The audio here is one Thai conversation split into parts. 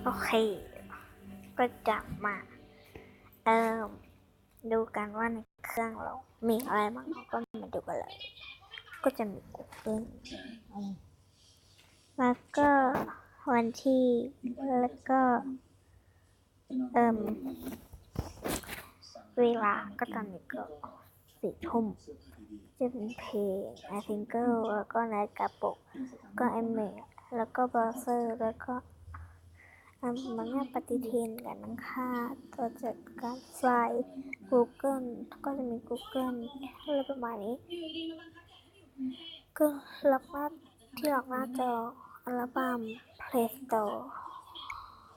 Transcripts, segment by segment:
โอเคก็จะมาเอ่อดูกันว่าในเครื่องเรามีอะไรบ้างก็มาดูกันเลยก็จะมี Google แล้วก็วันที่แล้วก็เวลาก็ตอนนี้ก็4 ทุ่มจะเป็นเพลง I Single แล้วก็ในกระปุกก็ไอเมลแล้วก็เบราว์เซอร์แล้วก็มันง่ายปฏิทินกันนะคะตัวจัดการไฟล์ Google ก็จะมี Google อะไรประมาณนี้ก็ล็อกหน้าที่ล็อกหน้าจออัลบั้ม Play Store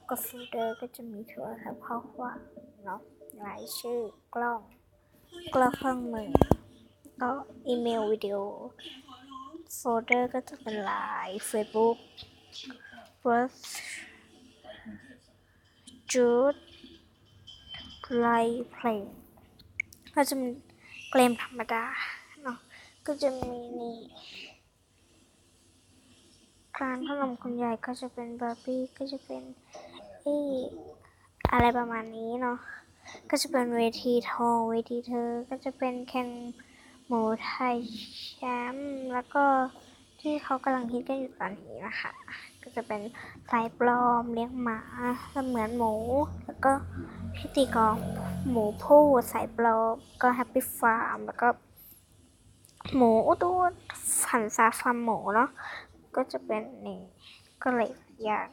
ก็โฟลเดอร์ก็จะมีโทรศัพท์ข้อความเนาะรายชื่อกล้องเครื่องมือก็อีเมลวิดีโอโฟลเดอร์ก็จะเป็นไลน์ Facebook First Jude ไลน์เพลงก็จะมีเกมธรรมดาเนาะก็จะมีนี่ร้านขนมคุณยายก็จะเป็นบาร์บี้ก็จะเป็นอะไรประมาณนี้เนาะก็จะเป็นเวทีทองเวทีเธอก็จะเป็นแข่งหมูไทยแชมป์แล้วก็ที่เขากำลังฮิตกันอยู่ตอนนี้นะคะก็จะเป็นสายปลอมเลี้ยงหมาเหมือนหมูแล้วก็พิธีกรหมูผู้สายปลอมก็แฮปปี้ฟาร์มแล้วก็หมูตัวหันซาฟาร์มหมูเนาะก็จะเป็นนี่ก็เลยอย่าง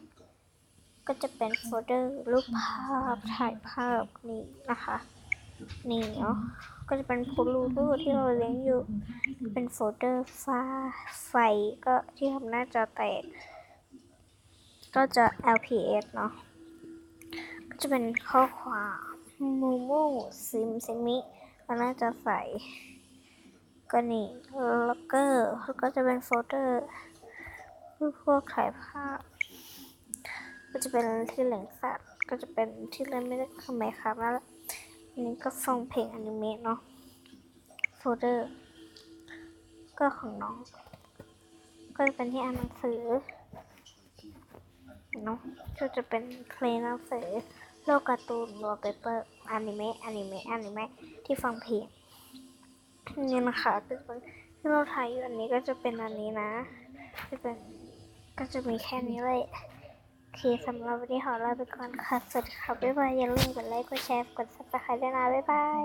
ก็จะเป็นโฟลเดอร์รูปภาพถ่ายภาพนี่นะคะนี่เนาะก็จะเป็นพูลูที่เราเลี้ยงอยู่เป็นโฟลเดอร์ไฟก็ที่ทำหน้าจอแตกก็จะ LPS เนาะก็จะเป็นข้อความมูมูซิมิแล้วน่าจะใส่ก็นี่แล้วก็จะเป็นโฟลเดอร์พวกถ่ายภาพก็จะเป็นที่เลี้ยงสัตว์ก็จะเป็นที่เล่นไม่ได้ทำไมครับแล้วอันนี้ก็ฟังเพลงอนิเมะเนาะโฟลเดอร์ก็ของน้องก็จะเป็นที่อ่านหนังสือเนาะก็จะเป็นเพลงหนังสือโลกการ์ตูนวอลเปเปอร์อนิเมะที่ฟังเพลงนี่นะคะก็จะเป็นที่เราถ่ายอยู่อันนี้ก็จะเป็นอันนี้นะก็จะมีแค่นี้เลยโอเคสำหรับวันนี้ขอลาไปก่อนค่ะสวัสดีค่ะบ๊ายบายอย่าลืมกดไลค์กดแชร์กดซับสไครต์ด้วยนะบ๊ายบาย